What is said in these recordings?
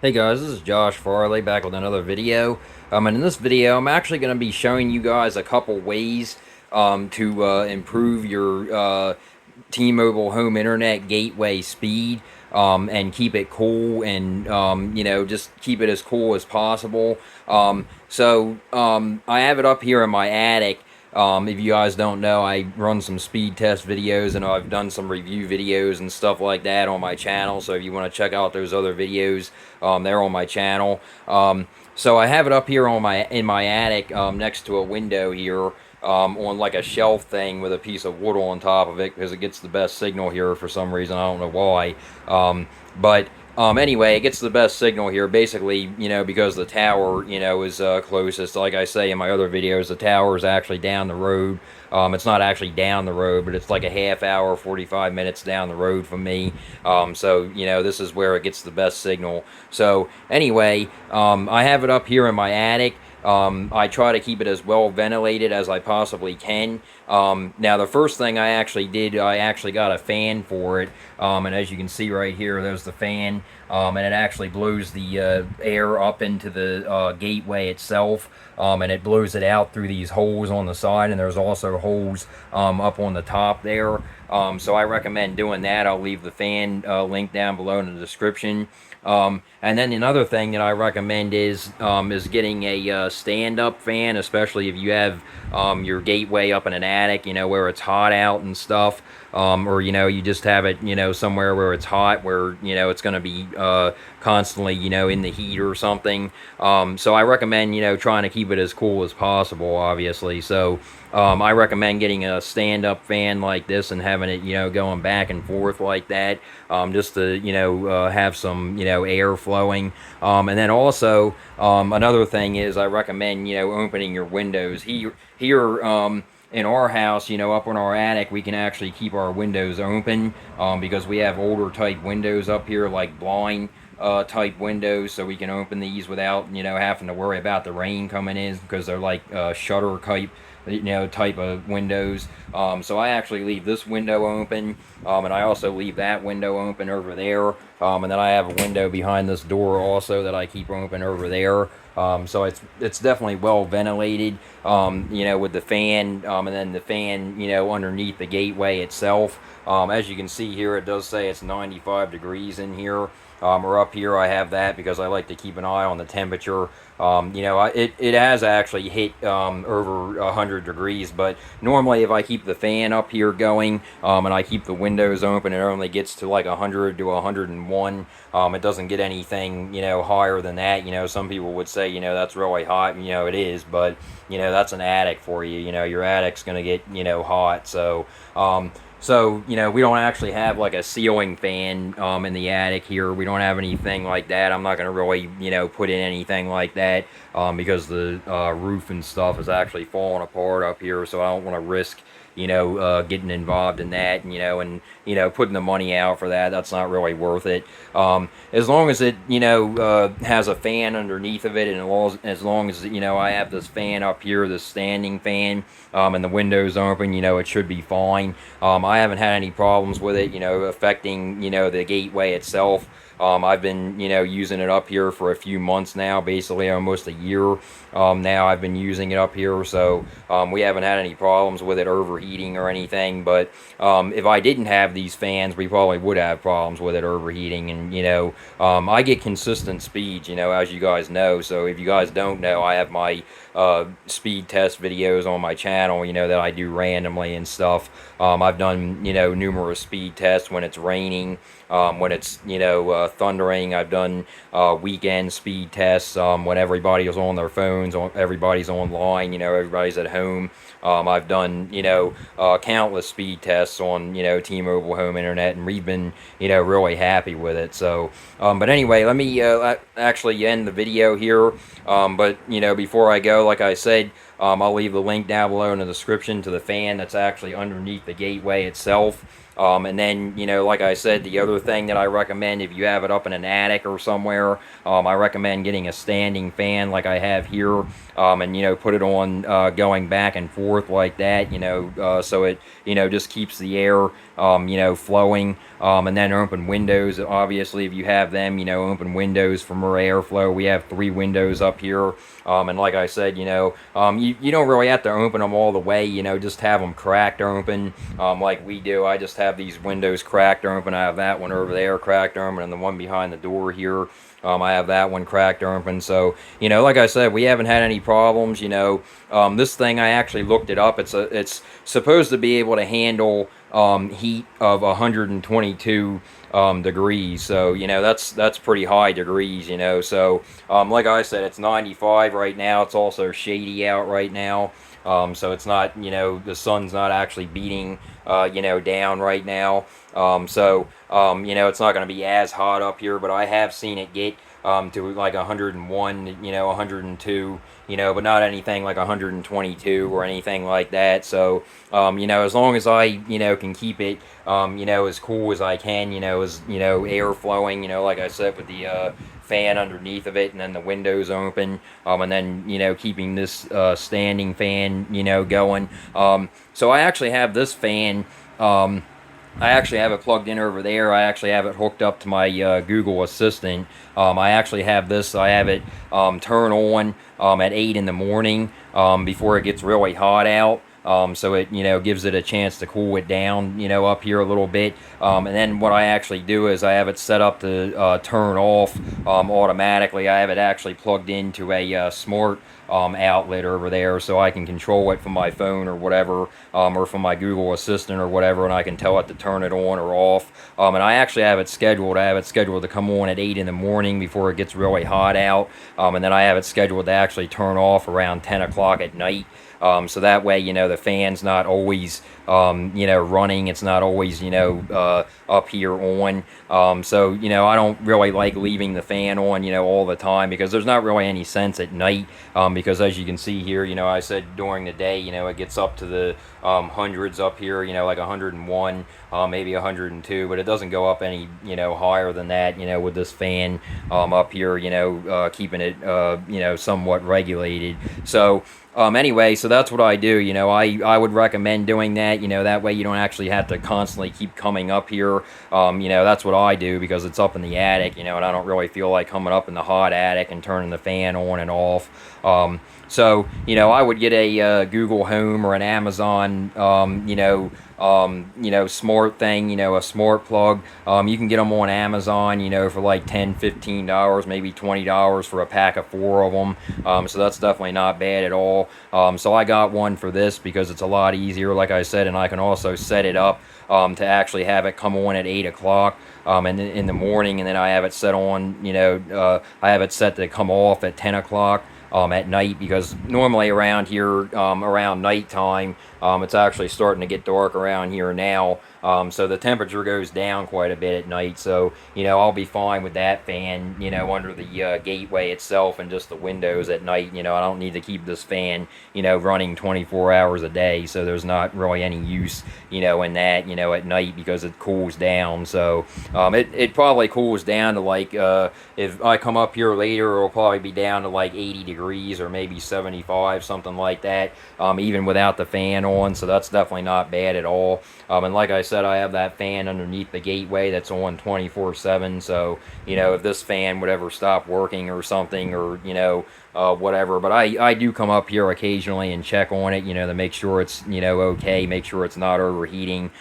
Hey guys, this is Josh Farley back with another video. And in this video, I'm actually going to be showing you guys a couple ways to improve your T-Mobile home internet gateway speed and keep it cool and just keep it as cool as possible. I have it up here in my attic. If you guys don't know, I run some speed test videos and I've done some review videos and stuff like that on my channel. So if you want to check out those other videos, they're on my channel. So I have it up here on in my attic next to a window here on like a shelf thing with a piece of wood on top of it because it gets the best signal here for some reason. I don't know why. Anyway, it gets the best signal here, basically, because the tower, is closest. Like I say in my other videos, the tower is actually down the road. It's not actually down the road, but it's like a half hour, 45 minutes down the road from me. This is where it gets the best signal. So, anyway, I have it up here in my attic. I try to keep it as well ventilated as I possibly can. Now, the first thing I actually did, I actually got a fan for it. And as you can see right here, there's the fan. And it actually blows the air up into the gateway itself. And it blows it out through these holes on the side. And there's also holes up on the top there. So I recommend doing that. I'll leave the fan link down below in the description. And then another thing that I recommend is getting a stand-up fan, especially if you have your gateway up in an attic, where it's hot out and stuff, or you just have it, somewhere where it's hot, where it's going to be constantly, in the heat or something. So I recommend trying to keep it as cool as possible, obviously. So I recommend getting a stand-up fan like this and having it, going back and forth like that, just to, have some, air flowing. And then also, another thing is I recommend, opening your windows. Here in our house, up in our attic, we can actually keep our windows open because we have older type windows up here, like blind type windows, so we can open these without, having to worry about the rain coming in because they're like shutter type of windows. So I actually leave this window open, and I also leave that window open over there, and then I have a window behind this door also that I keep open over there. So it's definitely well ventilated, with the fan, and then the fan, underneath the gateway itself. As you can see here, it does say it's 95 degrees in here. Or up here, I have that because I like to keep an eye on the temperature. It has actually hit over 100 degrees, but normally if I keep the fan up here going and I keep the windows open, it only gets to like 100 to 101. It doesn't get anything, higher than that. Some people would say, that's really hot. It is, but, that's an attic for you. Your attic's going to get, hot. So, we don't actually have like a ceiling fan in the attic here. We don't have anything like that. I'm not going to really, put in anything like that because the roof and stuff is actually falling apart up here. So I don't want to risk, getting involved in that, and, putting the money out for that. That's not really worth it. As long as it, has a fan underneath of it, and as long as, I have this fan up here, this standing fan, and the windows open, it should be fine. I haven't had any problems with it, affecting, the gateway itself. I've been, using it up here for a few months now, basically almost a year. Now I've been using it up here, so we haven't had any problems with it overheating or anything. But if I didn't have these fans, we probably would have problems with it overheating. And I get consistent speeds, as you guys know. So if you guys don't know, I have my speed test videos on my channel, that I do randomly and stuff. I've done, numerous speed tests when it's raining, when it's, thundering. I've done weekend speed tests when everybody is on their phones, everybody's online, everybody's at home. I've done, countless speed tests on, T-Mobile home internet, and we've been, really happy with it. So, but anyway, let me actually end the video here. But, before I go, like I said, I'll leave the link down below in the description to the fan that's actually underneath the gateway itself. And then, like I said, the other thing that I recommend, if you have it up in an attic or somewhere, I recommend getting a standing fan like I have here, and, put it on going back and forth like that, so it, just keeps the air, flowing. And then open windows, obviously, if you have them, open windows for more airflow. We have 3 windows up here. And like I said, you don't really have to open them all the way, just have them cracked open, like we do. I just have these windows cracked open. I have that one over there cracked open, and the one behind the door here, I have that one cracked open. So, like I said, we haven't had any problems. This thing, I actually looked it up. It's supposed to be able to handle heat of 122 degrees. So, that's pretty high degrees, So, like I said, it's 95 right now. It's also shady out right now. So it's not, the sun's not actually beating, down right now. It's not going to be as hot up here, but I have seen it get to like 101, 102, but not anything like 122 or anything like that. So, as long as I, can keep it, as cool as I can, as, air flowing, like I said, with the fan underneath of it, and then the windows open, and then, keeping this standing fan, going. So I actually have this fan. I actually have it plugged in over there. I actually have it hooked up to my Google Assistant. I actually have this. I have it turn on at 8 in the morning before it gets really hot out. So it, gives it a chance to cool it down, up here a little bit. And then what I actually do is I have it set up to turn off automatically. I have it actually plugged into a smart outlet over there, so I can control it from my phone or whatever, or from my Google Assistant or whatever, and I can tell it to turn it on or off. And I actually have it scheduled. I have it scheduled to come on at 8 in the morning before it gets really hot out. And then I have it scheduled to actually turn off around 10 o'clock at night. So that way, the fan's not always, running. It's not always, up here on. So, I don't really like leaving the fan on, all the time, because there's not really any sense at night. Because as you can see here, I said during the day, it gets up to the hundreds up here, like 101, maybe 102, but it doesn't go up any, higher than that, with this fan up here, keeping it, somewhat regulated. So, anyway, so that's what I do. I would recommend doing that. That way you don't actually have to constantly keep coming up here. That's what I do, because it's up in the attic, and I don't really feel like coming up in the hot attic and turning the fan on and off. So, I would get a Google Home or an Amazon, smart thing, a smart plug. You can get them on Amazon, for like $10, $15, maybe $20 for a pack of 4 of them. So that's definitely not bad at all. So I got one for this because it's a lot easier, like I said, and I can also set it up to actually have it come on at 8 o'clock in the morning, and then I have it set on, I have it set to come off at 10 o'clock. At night, because normally around here, around nighttime, it's actually starting to get dark around here now, so the temperature goes down quite a bit at night. So, I'll be fine with that fan, under the gateway itself and just the windows at night. I don't need to keep this fan, running 24 hours a day, so there's not really any use, in that, at night, because it cools down. So, it probably cools down to like, if I come up here later, it'll probably be down to like 80 degrees or maybe 75, something like that, even without the fan on. So that's definitely not bad at all. And like I said, I have that fan underneath the gateway that's on 24/7. So, if this fan would ever stop working or something, or, whatever. But I do come up here occasionally and check on it, to make sure it's, okay, make sure it's not overheating,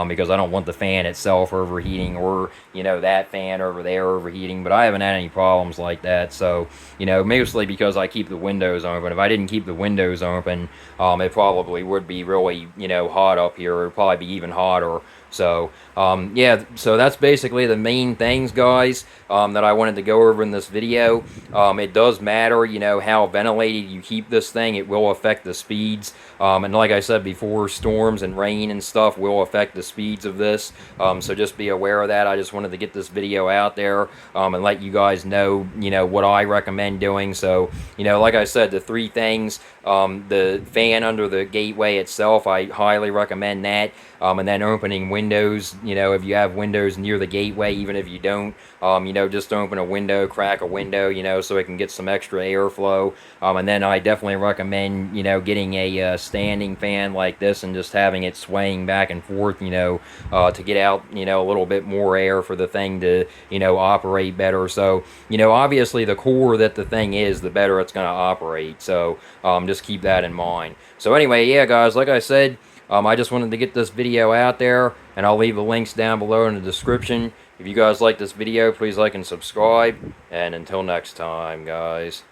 because I don't want the fan itself overheating, or, that fan over there overheating. But I haven't had any problems like that. So, mostly because I keep the windows open. If I didn't keep the windows open, it probably would be really, hot up here. It would probably be even hotter. So, yeah, so that's basically the main things, guys, that I wanted to go over in this video. It does matter, how ventilated you keep this thing. It will affect the speeds. And like I said before, storms and rain and stuff will affect the speeds of this. So just be aware of that. I just wanted to get this video out there, and let you guys know, what I recommend doing. So, like I said, the 3 things, the fan under the gateway itself, I highly recommend that. And then opening windows windows, you know, if you have windows near the gateway, even if you don't, you know, just open a window, crack a window, you know, so it can get some extra airflow. And then I definitely recommend, you know, getting a standing fan like this and just having it swaying back and forth, you know, to get out, you know, a little bit more air for the thing to, you know, operate better. So, you know, obviously the cooler that the thing is, the better it's going to operate. So just keep that in mind. So anyway, yeah, guys, like I said, I just wanted to get this video out there, and I'll leave the links down below in the description. If you guys like this video, please like and subscribe. And until next time, guys.